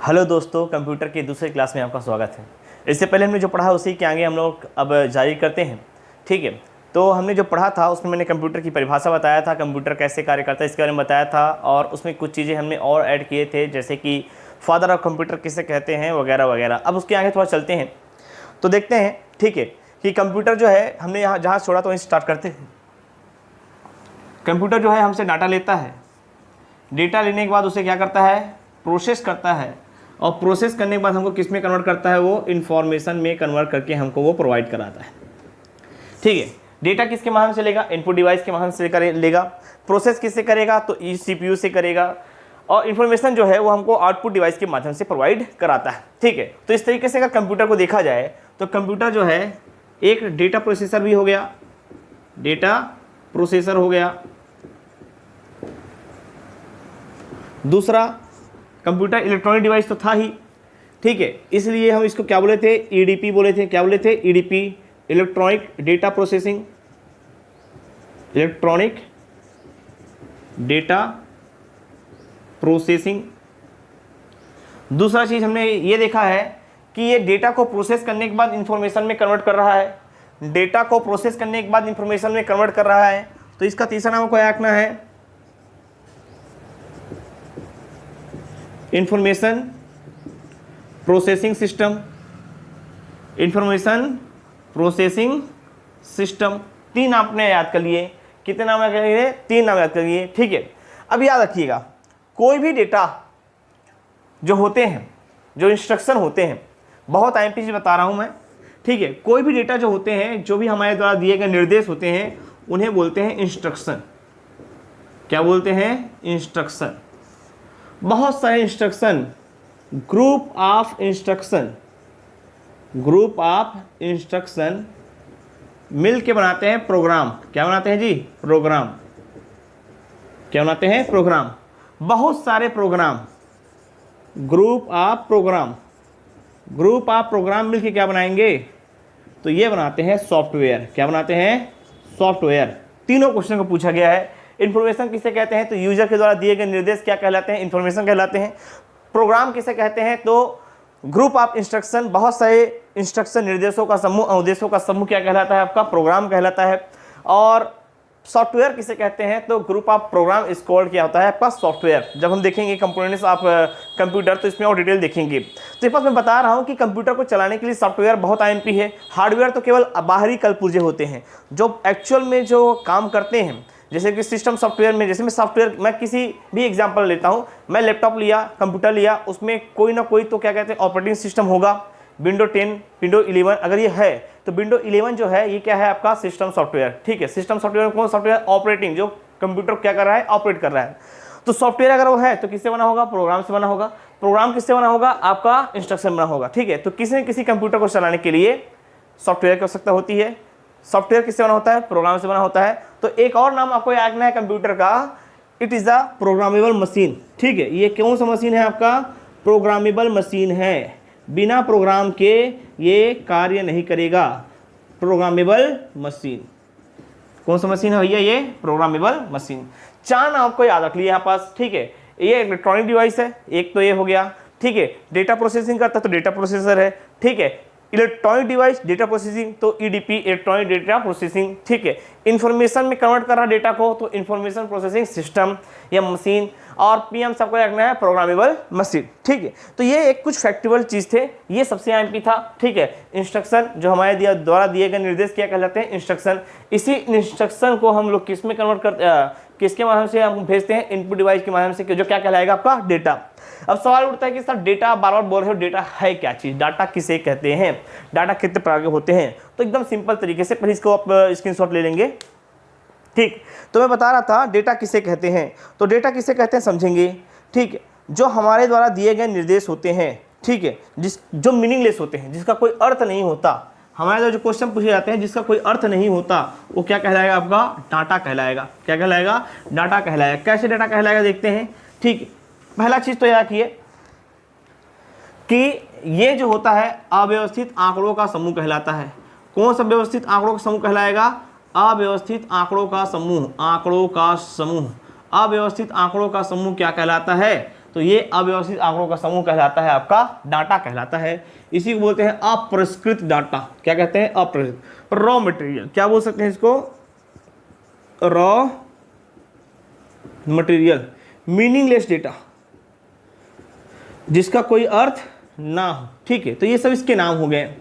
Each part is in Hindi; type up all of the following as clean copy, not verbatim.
हेलो दोस्तों, कंप्यूटर की दूसरी क्लास में आपका स्वागत है। इससे पहले हमने जो पढ़ा उसी के आगे हम लोग अब जारी करते हैं। ठीक है, तो हमने जो पढ़ा था उसमें मैंने कंप्यूटर की परिभाषा बताया था, कंप्यूटर कैसे कार्य करता है इसके बारे में बताया था, और उसमें कुछ चीज़ें हमने और ऐड किए थे, जैसे कि फादर ऑफ कंप्यूटर किसे कहते हैं वगैरह वगैरह। अब उसके आगे थोड़ा चलते हैं तो देखते हैं, ठीक है, कि कंप्यूटर जो है हमने यहाँ जहाँ छोड़ा तो वहीं स्टार्ट करते हैं। कंप्यूटर जो है हमसे डाटा लेता है, डेटा लेने के बाद उसे क्या करता है, प्रोसेस करता है, और प्रोसेस करने के बाद हमको किस में कन्वर्ट करता है, वो इन्फॉर्मेशन में कन्वर्ट करके हमको वो प्रोवाइड कराता है। ठीक है, डेटा किसके माध्यम से लेगा, इनपुट डिवाइस के माध्यम से लेगा। प्रोसेस किससे करेगा, तो CPU से करेगा, और इन्फॉर्मेशन जो है वो हमको आउटपुट डिवाइस के माध्यम से प्रोवाइड कराता है। ठीक है, तो इस तरीके से अगर कंप्यूटर को देखा जाए तो कंप्यूटर जो है एक डेटा प्रोसेसर भी हो गया, डेटा प्रोसेसर हो गया। दूसरा, कंप्यूटर इलेक्ट्रॉनिक डिवाइस तो था ही, ठीक है, इसलिए हम इसको क्या बोले थे, EDP बोले थे। क्या बोले थे, EDP, electronic data processing, electronic data processing. दूसरा चीज़ हमने ये देखा है कि ये डेटा को प्रोसेस करने के बाद इंफॉर्मेशन में कन्वर्ट कर रहा है, डेटा को प्रोसेस करने के बाद इंफॉर्मेशन में कन्वर्ट कर रहा है। तो इसका तीसरा नाम क्या रखना है, information processing system, information processing system. 3 आपने याद कर लिए, कितने नाम याद कर लिए, 3 नाम याद कर लिए। ठीक है, अब याद रखिएगा, कोई भी डेटा जो होते हैं, जो इंस्ट्रक्शन होते हैं, बहुत IMP से बता रहा हूं मैं, ठीक है, कोई भी डेटा जो होते हैं, जो भी हमारे द्वारा दिए गए निर्देश होते हैं, उन्हें बोलते हैं इंस्ट्रक्शन। क्या बोलते हैं, इंस्ट्रक्शन। बहुत सारे instruction, group of instruction, group of instruction मिल के बनाते हैं प्रोग्राम। क्या बनाते हैं जी, प्रोग्राम। क्या बनाते हैं, प्रोग्राम। बहुत सारे program, group of program, group of program मिलके क्या बनाएंगे, तो ये बनाते हैं सॉफ्टवेयर। क्या बनाते हैं, सॉफ्टवेयर। तीनों क्वेश्चन को पूछा गया है। इन्फॉर्मेशन किसे कहते हैं, तो यूजर के द्वारा दिए गए निर्देश क्या कहलाते हैं, इन्फॉर्मेशन कहलाते हैं। प्रोग्राम किसे कहते हैं, तो ग्रुप ऑफ इंस्ट्रक्शन, बहुत सारे इंस्ट्रक्शन, निर्देशों का समूह, अनुदेशों का समूह क्या कहलाता है, आपका प्रोग्राम कहलाता है। और सॉफ्टवेयर किसे कहते हैं, तो group of program is called क्या होता है, आपका सॉफ्टवेयर। जब हम देखेंगे कंपोनेंट्स ऑफ कंप्यूटर तो इसमें और डिटेल देखेंगे। तो ये मैं बता रहा हूँ कि कंप्यूटर को चलाने के लिए सॉफ्टवेयर बहुत IMP है। हार्डवेयर तो केवल बाहरी कलपुर्जे होते हैं जो एक्चुअल में जो काम करते हैं, जैसे कि सिस्टम सॉफ्टवेयर में, जैसे मैं किसी भी एग्जांपल लेता हूं, मैं लैपटॉप लिया, कंप्यूटर लिया, उसमें कोई ना कोई तो क्या कहते हैं ऑपरेटिंग सिस्टम होगा, विंडो 10, विंडो 11 अगर ये है तो विंडो 11 जो है ये क्या है, आपका सिस्टम सॉफ्टवेयर। ठीक है, सिस्टम सॉफ्टवेयर कौन सॉफ्टवेयर, ऑपरेटिंग, जो कंप्यूटर क्या कर रहा है, ऑपरेट कर रहा है। तो सॉफ्टवेयर अगर वो है तो किससे बना होगा, प्रोग्राम से बना होगा। प्रोग्राम किससे बना होगा, आपका इंस्ट्रक्शन बना होगा। ठीक है, तो किसी न किसी कंप्यूटर को चलाने के लिए सॉफ्टवेयर की आवश्यकता होती है। सॉफ्टवेयर किससे बना होता है, प्रोग्राम से बना होता है। तो एक और नाम आपको याद रखना है कंप्यूटर का, it is a programmable machine. ठीक है, ये कौन सा मशीन है, आपका प्रोग्रामेबल मशीन है। बिना प्रोग्राम के ये कार्य नहीं करेगा। प्रोग्रामेबल मशीन, कौन सा मशीन है भैया, ये प्रोग्रामेबल मशीन। 4 नाम आपको याद रख लिया यहाँ पास। ठीक है, ये इलेक्ट्रॉनिक डिवाइस है, एक तो ये हो गया। ठीक है, डेटा प्रोसेसिंग करता है तो डेटा प्रोसेसर है। ठीक है, इलेक्ट्रॉनिक डिवाइस डेटा प्रोसेसिंग तो EDP, इलेक्ट्रॉनिक डेटा प्रोसेसिंग। ठीक है, इंफॉर्मेशन में कन्वर्ट कर रहा डेटा को तो इंफॉर्मेशन प्रोसेसिंग सिस्टम या मशीन। और PM सबको रखना है प्रोग्रामेबल मशीन। ठीक है, तो ये एक कुछ फैक्टेबल चीज़ थे, ये सबसे IMP था। ठीक है, इंस्ट्रक्शन जो हमारे द्वारा दिए गए निर्देश क्या कहलाते हैं, इंस्ट्रक्शन। इसी इंस्ट्रक्शन को हम लोग किस में कन्वर्ट करते, किसके माध्यम से हम भेजते हैं, इनपुट डिवाइस के माध्यम से, जो क्या कहलाएगा, आपका डेटा। अब सवाल उठता है कि सर डेटा, बार बार बोल रहे हो, डेटा है क्या चीज़, डाटा किसे कहते हैं, डाटा कितने प्रकार के होते हैं। तो एकदम सिंपल तरीके से पहले इसको आप स्क्रीनशॉट ले लेंगे। ठीक, तो मैं बता रहा था डेटा किसे कहते हैं, तो डेटा किसे कहते हैं समझेंगे। ठीक है, जो हमारे द्वारा दिए गए निर्देश होते हैं, ठीक है, जो मीनिंगलेस होते हैं, जिसका कोई अर्थ नहीं होता, हमारे द्वारा जो क्वेश्चन पूछे जाते हैं जिसका कोई अर्थ नहीं होता, वो क्या कहलाएगा, आपका डाटा कहलाएगा। क्या कहलाएगा, डाटा कहलाएगा। कैसे डाटा कहलाएगा देखते हैं। ठीक, पहला चीज़ तो याद रखिए कि ये जो होता है अव्यवस्थित आंकड़ों का समूह कहलाता है। कौन सा व्यवस्थित आंकड़ों का समूह कहलाएगा, अव्यवस्थित आंकड़ों का समूह, आंकड़ों का समूह। अव्यवस्थित आंकड़ों का समूह क्या कहलाता है, तो ये अव्यवस्थित आंकड़ों का समूह कहलाता है आपका डाटा कहलाता है। इसी को बोलते हैं अप्रसंस्कृत डाटा। क्या कहते हैं? अप्रसंस्कृत। रॉ मटेरियल, क्या बोल सकते हैं इसको? रॉ मटेरियल, मीनिंगलेस डेटा, जिसका कोई अर्थ ना हो। ठीक है, तो ये सब इसके नाम हो गए।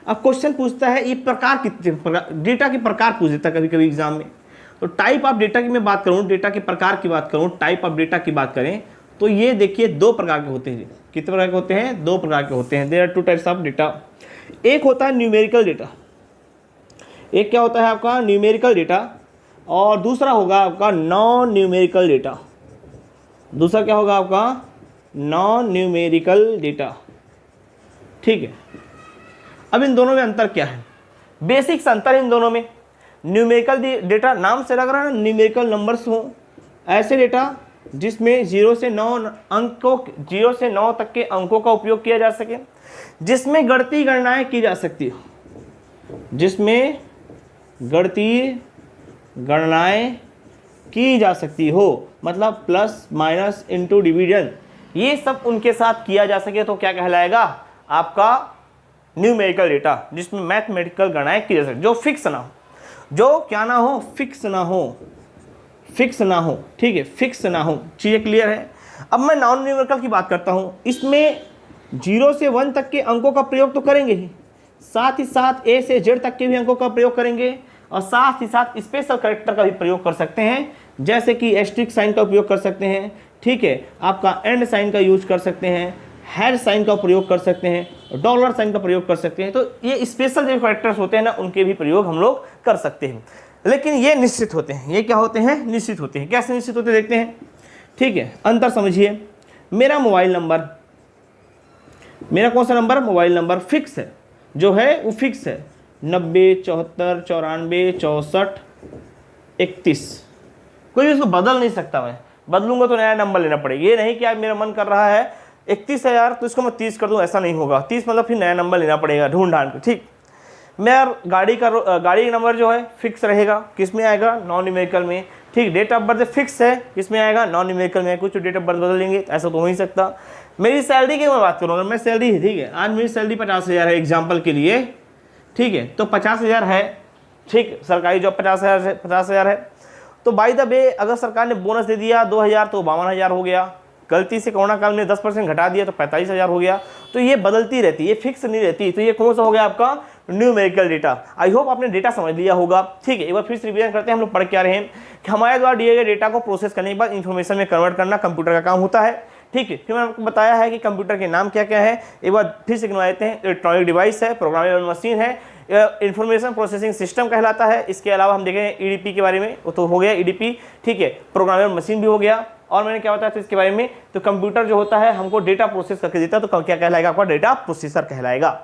अब क्वेश्चन पूछता है ये प्रकार कितने, डेटा के प्रकार पूछ देता है कभी कभी एग्जाम में। तो टाइप ऑफ डेटा की मैं बात करूं, डेटा के प्रकार की बात करूं, टाइप ऑफ डेटा की बात करें, तो ये देखिए दो प्रकार के होते हैं। कितने प्रकार के होते हैं? दो प्रकार के होते हैं। There are two types of data. एक होता है न्यूमेरिकल डेटा, एक क्या होता है आपका? न्यूमेरिकल डेटा, और दूसरा होगा आपका नॉन न्यूमेरिकल डेटा। दूसरा क्या होगा आपका? Non numerical data. ठीक है, अब इन दोनों में अंतर क्या है? बेसिक्स अंतर इन दोनों में। न्यूमेरिकल डेटा, नाम से लग रहा है ना न्यूमेरिकल नंबर्स हो, ऐसे डेटा जिसमें 0 से 9 तक के अंकों का उपयोग किया जा सके, जिसमें गणितीय गणनाएं की जा सकती हो, जिसमें गणितीय गणनाएं की जा सकती हो, मतलब प्लस माइनस इंटू डिवीजन, ये सब उनके साथ किया जा सके, तो क्या कहलाएगा? आपका न्यूमेरिकल डेटा, जिसमें मैथमेटिकल गणनाएं की जा सकती, जो फिक्स ना हो, जो क्या ना हो? फिक्स ना हो, फिक्स ना हो। ठीक है, फिक्स ना हो। चीज़ें क्लियर है? अब मैं नॉन न्यूमेरिकल की बात करता हूँ। इसमें 0 से 1 तक के अंकों का प्रयोग तो करेंगे ही, साथ ही साथ A से Z तक के भी अंकों का प्रयोग करेंगे, और साथ ही साथ स्पेशल कैरेक्टर का भी प्रयोग कर सकते हैं, जैसे कि एस्ट्रिक साइन का उपयोग कर सकते हैं। ठीक है, आपका एंड साइन का यूज कर सकते हैं, हैश साइन का प्रयोग कर सकते हैं, डॉलर साइन का प्रयोग कर सकते हैं। तो ये स्पेशल जो कैरेक्टर्स होते हैं ना, उनके भी प्रयोग हम लोग कर सकते हैं, लेकिन ये निश्चित होते हैं। ये क्या होते हैं? निश्चित होते हैं। कैसे निश्चित होते हैं देखते हैं। ठीक है, अंतर समझिए। मेरा मोबाइल नंबर, मेरा कौन सा नंबर? मोबाइल नंबर फिक्स है, जो है वो फिक्स है, 90 74 94 64 31। कोई इसको बदल नहीं सकता। मैं बदलूंगा तो नया नंबर लेना पड़ेगा। ये नहीं कि आज मेरा मन कर रहा है 31 है यार, तो इसको मैं 30 कर दूं, ऐसा नहीं होगा। 30 मतलब फिर नया नंबर लेना पड़ेगा ढूंढ ढांड के। ठीक, मेरा गाड़ी का नंबर जो है फिक्स रहेगा, किस में आएगा? नॉन न्यूमेरिकल में। ठीक, डेट ऑफ बर्थ फिक्स है, किस में आएगा? नॉन न्यूमेरिकल में। कुछ डेट ऑफ बर्थ बदल देंगे, ऐसा तो हो ही सकता। मेरी सैलरी की मैं बात करूँगा, मैं सैलरी है, ठीक है, आज मेरी सैलरी 50,000 है एग्जाम्पल के लिए। ठीक है, तो 50,000 है। ठीक, सरकारी जॉब 50,000 है। तो बाय द वे अगर सरकार ने बोनस दे दिया 2,000, तो 52,000 हो गया। गलती से कोरोना काल में 10% घटा दिया तो 45,000 हो गया। तो ये बदलती रहती है, ये फिक्स नहीं रहती। तो ये कौन सा हो गया आपका? Numerical data. आई होप आपने डेटा समझ लिया होगा। ठीक है, एक बार फिर से रिवीजन करते हैं। हम लोग पढ़ के आ रहे हैं कि हमारे द्वारा दिए गए डेटा को प्रोसेस करने के बाद इन्फॉर्मेशन में कन्वर्ट करना कंप्यूटर का काम होता है। ठीक है, फिर मैंने आपको बताया है कि कंप्यूटर के नाम क्या क्या है। एक बार फिर से गिनवा देते हैं। इलेक्ट्रॉनिक डिवाइस है, प्रोग्रामेबल मशीन है, इंफॉर्मेशन प्रोसेसिंग सिस्टम कहलाता है। इसके अलावा हम देखें ईडीपी के बारे में, वो तो हो गया ईडीपी। ठीक है, प्रोग्रामेबल मशीन भी हो गया। और मैंने क्या बताया था इसके बारे में? तो कंप्यूटर जो होता है हमको डेटा प्रोसेस करके देता है, तो क्या कहलाएगा? आपका डेटा प्रोसेसर कहलाएगा।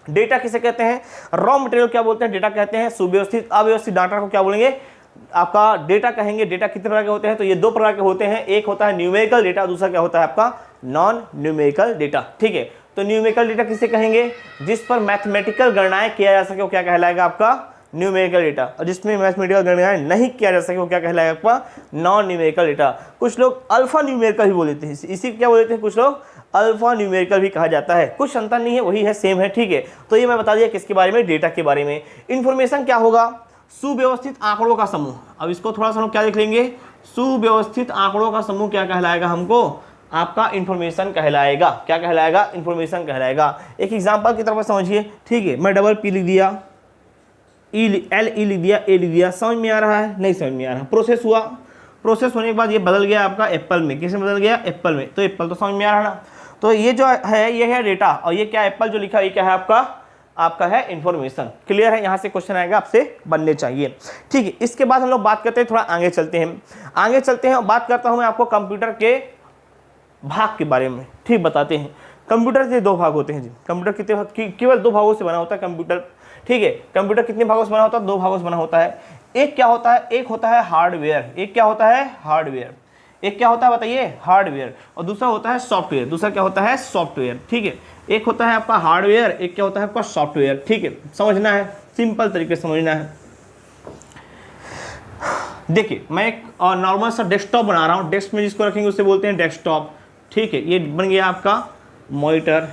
डेटा किसे कहते हैं? रॉ मटेरियल क्या बोलते हैं? डेटा कहते हैं। सुव्यवस्थित अव्यवस्थित डाटा को क्या बोलेंगे? आपका डेटा कहेंगे। डेटा कितने प्रकार के होते हैं? तो ये दो प्रकार के होते हैं। एक होता है न्यूमेरिकल डेटा, दूसरा क्या होता है आपका? Non numerical data. ठीक है, तो न्यूमेरिकल डेटा किसे कहेंगे? जिस पर मैथमेटिकल गणनाएं किया जा सके वो क्या कहलाएगा? आपका न्यूमेरिकल डेटा। और जिसमें मैथमेटिकल गणनाएं नहीं किया जा सके वो क्या कहलाएगा? आपका नॉन न्यूमेरिकल डेटा। कुछ लोग अल्फा न्यूमेरिकल भी बोल देते हैं, इसी क्या बोल देते हैं कुछ लोग? अल्फा न्यूमेरिकल भी कहा जाता है। कुछ अंतर नहीं है, वही है, सेम है। ठीक है, तो ये मैं बता दिया किसके बारे में? डेटा के बारे में। इंफॉर्मेशन क्या होगा? सुव्यवस्थित आंकड़ों का समूह। अब इसको थोड़ा सा हम क्या देख लेंगे? सुव्यवस्थित आंकड़ों का समूह क्या कहलाएगा हमको? आपका इंफॉर्मेशन कहलाएगा। क्या कहलाएगा? इंफॉर्मेशन कहलाएगा। एक एग्जांपल की तरफ समझिए। ठीक है, मैं डबल पी लिख दिया, एल ई लिख दिया, ए लिख दिया। समझ में आ रहा है? नहीं समझ में आ रहा। प्रोसेस हुआ, प्रोसेस होने के बाद ये बदल गया आपका एप्पल में। किसमें बदल गया? एप्पल में। तो एप्पल तो समझ में आ रहा ना। तो ये जो है ये है डेटा, और ये क्या एप्पल जो लिखा है ये क्या है? आपका है इंफॉर्मेशन। क्लियर है? यहाँ से क्वेश्चन आएगा आपसे बनने चाहिए। ठीक है, इसके बाद हम लोग बात करते हैं, थोड़ा आगे चलते हैं और बात करता हूँ मैं आपको कंप्यूटर के भाग के बारे में। ठीक, बताते हैं। कंप्यूटर के दो भाग होते हैं जी। कंप्यूटर कितने भाग? केवल दो भागों से बना होता है कंप्यूटर। ठीक है, कंप्यूटर कितने भागों से बना होता है? दो भागों से बना होता है। एक क्या होता है? एक होता है हार्डवेयर। एक क्या होता है? हार्डवेयर। एक क्या होता है बताइए? हार्डवेयर। और दूसरा होता है सॉफ्टवेयर। दूसरा क्या होता है? सॉफ्टवेयर। ठीक है, एक होता है आपका हार्डवेयर, एक क्या होता है आपका? सॉफ्टवेयर। ठीक है, समझना है, सिंपल तरीके से समझना है। देखिए, मैं एक नॉर्मल सा डेस्कटॉप बना रहा हूँ। डेस्क में जिसको रखेंगे उससे बोलते हैं डेस्कटॉप। ठीक है, ये बन गया आपका मॉनिटर।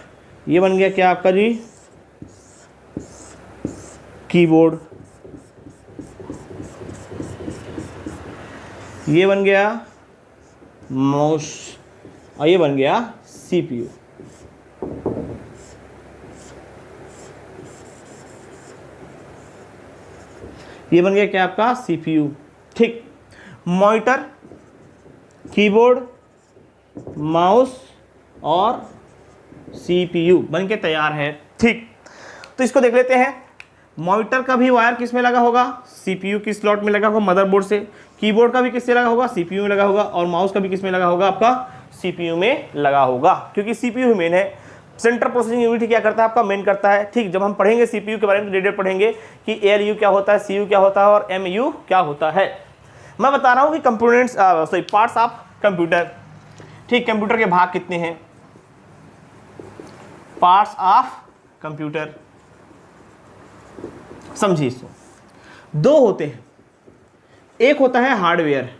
ये बन गया क्या आपका जी, कीबोर्ड। ये बन गया माउस और ये बन गया सीपीयू। ये बन गया क्या आपका सीपीयू। ठीक, मॉनिटर, कीबोर्ड, माउस और सीपीयू बन के तैयार है। ठीक, तो इसको देख लेते हैं। मॉनिटर का भी वायर किस में लगा होगा, सीपीयू की स्लॉट में लगा होगा मदरबोर्ड से। कीबोर्ड का भी किससे लगा होगा, सीपीयू में लगा होगा। और माउस का भी किस में लगा होगा, आपका सीपीयू में लगा होगा, क्योंकि सीपीयू मेन है। सेंट्रल प्रोसेसिंग यूनिट क्या करता है, आपका मेन करता है। ठीक, जब हम पढ़ेंगे सीपीयू के बारे में तो डिटेल पढ़ेंगे कि एएलयू क्या होता है, सीयू क्या होता है और एमयू क्या होता है। मैं बता रहा हूँ कि कंपोनेंट्स पार्ट्स ऑफ कंप्यूटर। ठीक, कंप्यूटर के भाग कितने हैं, पार्ट्स ऑफ कंप्यूटर, समझिए इसको। दो होते हैं, एक होता है हार्डवेयर,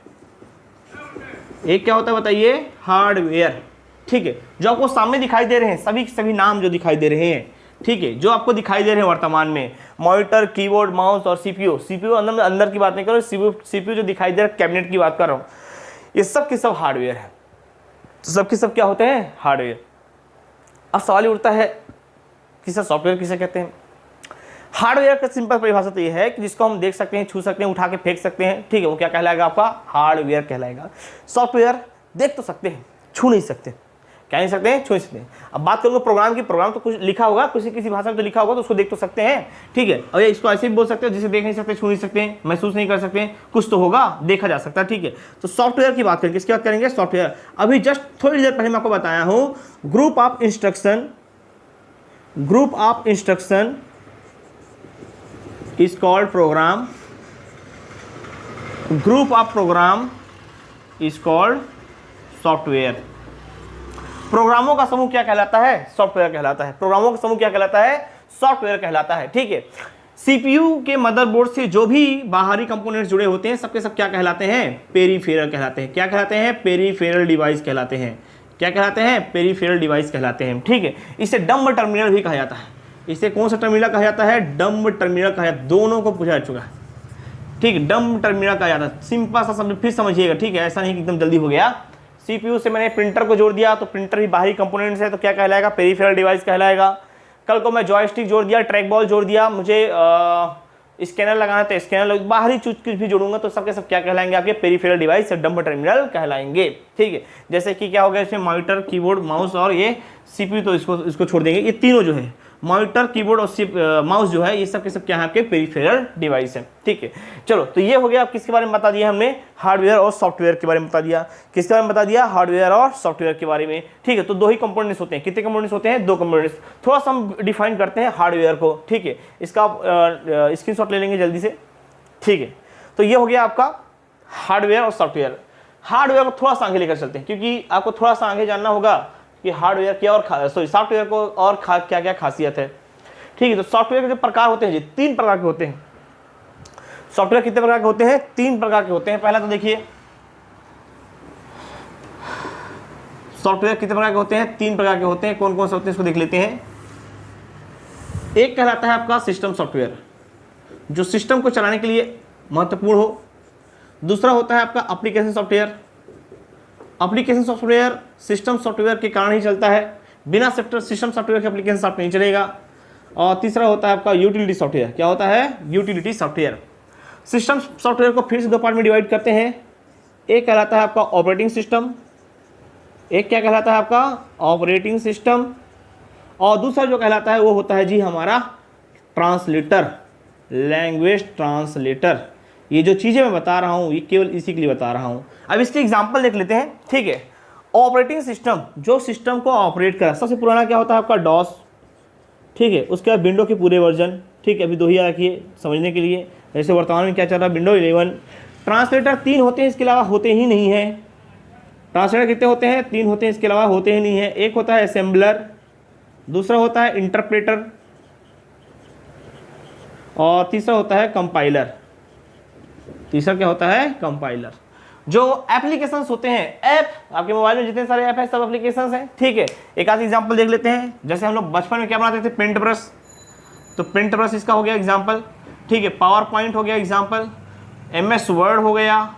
एक क्या होता है बताइए, हार्डवेयर। ठीक है, जो आपको सामने दिखाई दे रहे हैं, सभी नाम जो दिखाई दे रहे हैं, ठीक है, जो आपको दिखाई दे रहे हैं वर्तमान में, मॉनिटर, कीबोर्ड, माउस और सीपीयू। सीपीयू अंदर की बात नहीं कर रहा हूं, सीपीयू जो दिखाई दे रहा है कैबिनेट की बात कर रहा हूं। ये सब के सब हार्डवेयर है, सब के सब क्या होते हैं, हार्डवेयर। अब सवाल उठता है कि सर सॉफ्टवेयर किसे कहते हैं। हार्डवेयर का सिंपल परिभाषा तो ये है कि जिसको हम देख सकते हैं, छू सकते हैं, उठा के फेंक सकते हैं। ठीक है, वो क्या कहलाएगा, आपका हार्डवेयर कहलाएगा। सॉफ्टवेयर देख तो सकते हैं, छू नहीं सकते। क्या नहीं सकते हैं, छू नहीं सकते हैं। अब बात करूंगा प्रोग्राम की, प्रोग्राम तो कुछ लिखा होगा, किसी भाषा में तो लिखा होगा, तो उसको देख तो सकते हैं। ठीक है, और इसको ऐसे भी बोल सकते हो जिसे देख नहीं सकते, छू नहीं सकते हैं, महसूस नहीं कर सकते हैं, कुछ तो होगा, देखा जा सकता है। ठीक है, तो सॉफ्टवेयर की बात करेंगे, किसकी बात करेंगे, सॉफ्टवेयर। अभी जस्ट थोड़ी देर पहले मैं आपको बताया हूं, group of instruction is called program, group of program is called software। प्रोग्रामों का समूह क्या कहलाता है, सॉफ्टवेयर कहलाता है। प्रोग्रामों का समूह क्या कहलाता है, सॉफ्टवेयर कहलाता है। ठीक है, सीपीयू के मदरबोर्ड से जो भी बाहरी कंपोनेंट्स जुड़े होते हैं, सबके सब क्या कहलाते हैं, पेरिफेरल कहलाते हैं। क्या कहलाते हैं, पेरिफेरल डिवाइस कहलाते हैं। क्या कहलाते हैं, पेरिफेरल डिवाइस कहलाते हैं। ठीक है, इसे डम्ब टर्मिनल भी कहा जाता है। इसे कौन सा टर्मिनल कहा जाता है, डम्ब टर्मिनल कहा जाता है। दोनों को पूछा जा चुका है। ठीक है, डम्ब टर्मिनल कहा जाता है। सिंपल सा समझ, फिर समझिएगा। ठीक है, ऐसा नहीं कि एकदम जल्दी हो गया। सीपीयू से मैंने प्रिंटर को जोड़ दिया, तो प्रिंटर भी बाहरी कंपोनेंट्स है, तो क्या कहलाएगा, पेरिफेरल डिवाइस कहलाएगा। कल को मैं जॉयस्टिक जोड़ दिया, ट्रैक बॉल जोड़ दिया, मुझे स्कैनर लगाना तो स्कैनर, बाहरी चीज कुछ भी जोड़ूंगा तो सबके सब क्या कहलाएंगे, आपके पेरिफेरल डिवाइस या डम्ब टर्मिनल कहलाएंगे। ठीक है, जैसे कि क्या हो गया इसमें, मॉनिटर, कीबोर्ड, माउस और ये सीपीयू, तो इसको छोड़ देंगे। ये तीनों जो है, मॉनिटर, कीबोर्ड और माउस जो है, ये सब के सब क्या है, आपके पेरिफेरल डिवाइस है। ठीक है, चलो, तो ये हो गया। आप किसके बारे में बता दिया हमने, हार्डवेयर और सॉफ्टवेयर के बारे में बता दिया। किसके बारे में बता दिया, हार्डवेयर और सॉफ्टवेयर के बारे में। ठीक है, तो दो ही कंपोनेंट्स होते हैं। कितने कंपोनेंट्स होते हैं, दो कंपोनेंट्स। थोड़ा सा हम डिफाइन करते हैं हार्डवेयर को। ठीक है, इसका आप स्क्रीनशॉट ले लेंगे जल्दी से। ठीक है, तो ये हो गया आपका हार्डवेयर और सॉफ्टवेयर। हार्डवेयर को थोड़ा सा आगे लेकर चलते हैं, क्योंकि आपको थोड़ा सा आगे जानना होगा कि हार्डवेयर क्या और सॉफ्टवेयर को और क्या क्या खासियत है। ठीक है, तो सॉफ्टवेयर के जो प्रकार होते हैं जी, 3 प्रकार के होते हैं। सॉफ्टवेयर कितने प्रकार के होते हैं, 3 प्रकार के होते हैं। पहला तो देखिए, सॉफ्टवेयर कितने प्रकार के होते हैं, 3 प्रकार के होते हैं। कौन कौन से होते हैं, इसको देख लेते हैं। एक कहलाता है आपका सिस्टम सॉफ्टवेयर, जो सिस्टम को चलाने के लिए महत्वपूर्ण हो। दूसरा होता है आपका application software. Application software system software के कारण ही चलता है, बिना सिस्टम सॉफ्टवेयर के एप्लीकेशन सॉफ्टवेयर नहीं चलेगा। और तीसरा होता है आपका यूटिलिटी सॉफ्टवेयर। क्या होता है, यूटिलिटी सॉफ्टवेयर। सिस्टम सॉफ्टवेयर को फिर से 2 पार्ट में डिवाइड करते हैं। एक कहलाता है आपका ऑपरेटिंग सिस्टम, एक क्या कहलाता है आपका ऑपरेटिंग सिस्टम, और दूसरा जो कहलाता है वो होता है जी हमारा ट्रांसलेटर, लैंग्वेज ट्रांसलेटर। ये जो चीज़ें मैं बता रहा हूँ, ये केवल इसी के लिए बता रहा हूँ। अब इसके एग्जाम्पल देख लेते हैं। ठीक है, ऑपरेटिंग सिस्टम, जो सिस्टम को ऑपरेट करा, सबसे पुराना क्या होता है आपका डॉस। ठीक है, उसके बाद विंडो के पूरे वर्जन। ठीक है, अभी 2 ही रखिए समझने के लिए। जैसे वर्तमान में क्या चल रहा है, विंडो 11। ट्रांसलेटर 3 होते हैं, इसके अलावा होते ही नहीं है। ट्रांसलेटर कितने होते हैं, 3 होते हैं, इसके अलावा होते ही नहीं है। एक होता है असेंबलर, दूसरा होता है इंटरप्रेटर, और तीसरा होता है कंपाइलर। तीसरा क्या होता है, कंपाइलर। जो एप्लीकेशंस होते हैं, ऐप, आपके मोबाइल में जितने सारे ऐप हैं सब एप्लीकेशंस हैं, ठीक है। एक आध एग्जांपल देख लेते हैं। जैसे हम लोग बचपन में क्या बनाते थे, पेंट ब्रश, तो पेंट ब्रश इसका हो गया एग्जांपल, ठीक है। पावर पॉइंट हो गया एग्जांपल, MS वर्ड हो गया,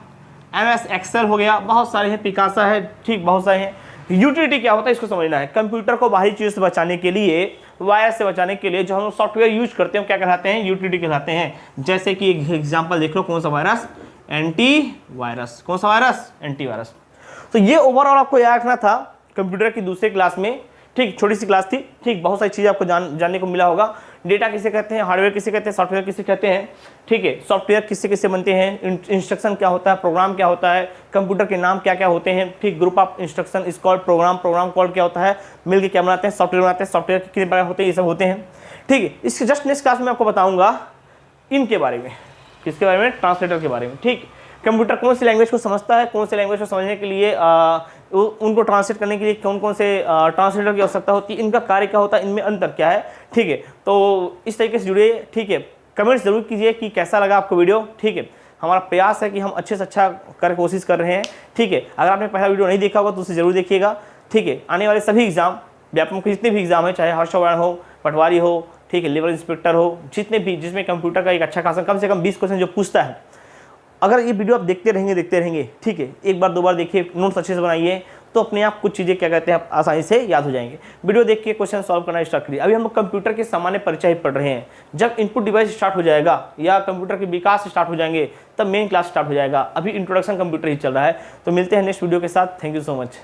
MS एक्सेल हो गया, बहुत सारे हैं, पिकासा है, ठीक, बहुत सारे हैं। यूटिलिटी क्या होता है इसको समझना है। कंप्यूटर को बाहरी चीज़ से बचाने के लिए, वायरस से बचाने के लिए जो हम सॉफ्टवेयर यूज करते हैं क्या कहलाते हैं, यूटिलिटी कहलाते हैं। जैसे कि एक एग्जांपल देख लो, कौन सा वायरस, एंटीवायरस। कौन सा वायरस, एंटीवायरस। तो ये ओवरऑल आपको याद रखना था कंप्यूटर की दूसरे क्लास में, ठीक, छोटी सी क्लास थी, ठीक। बहुत सारी चीज़ें आपको जानने को मिला होगा। डेटा किसे कहते हैं, हार्डवेयर किसे कहते हैं, सॉफ्टवेयर किसे कहते हैं, ठीक है। सॉफ्टवेयर किससे किससे बनते हैं, इंस्ट्रक्शन क्या होता है, प्रोग्राम क्या होता है, कंप्यूटर के नाम क्या क्या होते हैं, ठीक। Group of instruction is called program, program called क्या होता है, मिलकर क्या बनाते हैं, सॉफ्टवेयर बनाते हैं, सॉफ्टवेयर कितने प्रकार होते हैं, ये सब होते हैं, ठीक है। इसके जस्ट नेक्स्ट क्लास में आपको बताऊंगा इनके बारे में, किसके बारे में, ट्रांसलेटर के बारे में, ठीक। कंप्यूटर कौन सी लैंग्वेज को समझता है, कौन सी लैंग्वेज को समझने के लिए उनको ट्रांसलेट करने के लिए कौन कौन से ट्रांसलेटर की आवश्यकता होती है, इनका कार्य क्या होता है, इनमें अंतर क्या है, ठीक है। तो इस तरीके से जुड़िए, ठीक है। कमेंट्स जरूर कीजिए कि कैसा लगा आपको वीडियो, ठीक है। हमारा प्रयास है कि हम अच्छे से अच्छा कर कोशिश कर रहे हैं, ठीक है। अगर आपने पहला वीडियो नहीं देखा होगा तो उसे जरूर देखिएगा, ठीक है। आने वाले सभी एग्जाम, व्यापम के जितने भी एग्जाम है, चाहे हर्षवर्धन हो, पटवारी हो, ठीक है, लेवल इंस्पेक्टर हो, जितने भी जिसमें कंप्यूटर का एक अच्छा खासा कम से कम 20 क्वेश्चन जो पूछता है, अगर ये वीडियो आप देखते रहेंगे, ठीक है, एक बार दो बार देखिए, नोट्स अच्छे से बनाइए, तो अपने आप कुछ चीज़ें क्या कहते हैं आप आसानी से याद हो जाएंगे। वीडियो देख के क्वेश्चन सॉल्व करना स्टार्ट करिए। अभी हम लोग कंप्यूटर के सामान्य परिचय ही पढ़ रहे हैं। जब इनपुट डिवाइस स्टार्ट हो जाएगा या कंप्यूटर के विकास स्टार्ट हो जाएंगे, तब मेन क्लास स्टार्ट हो जाएगा। अभी इंट्रोडक्शन कंप्यूटर ही चल रहा है। तो मिलते हैं नेक्स्ट वीडियो के साथ। Thank you so much.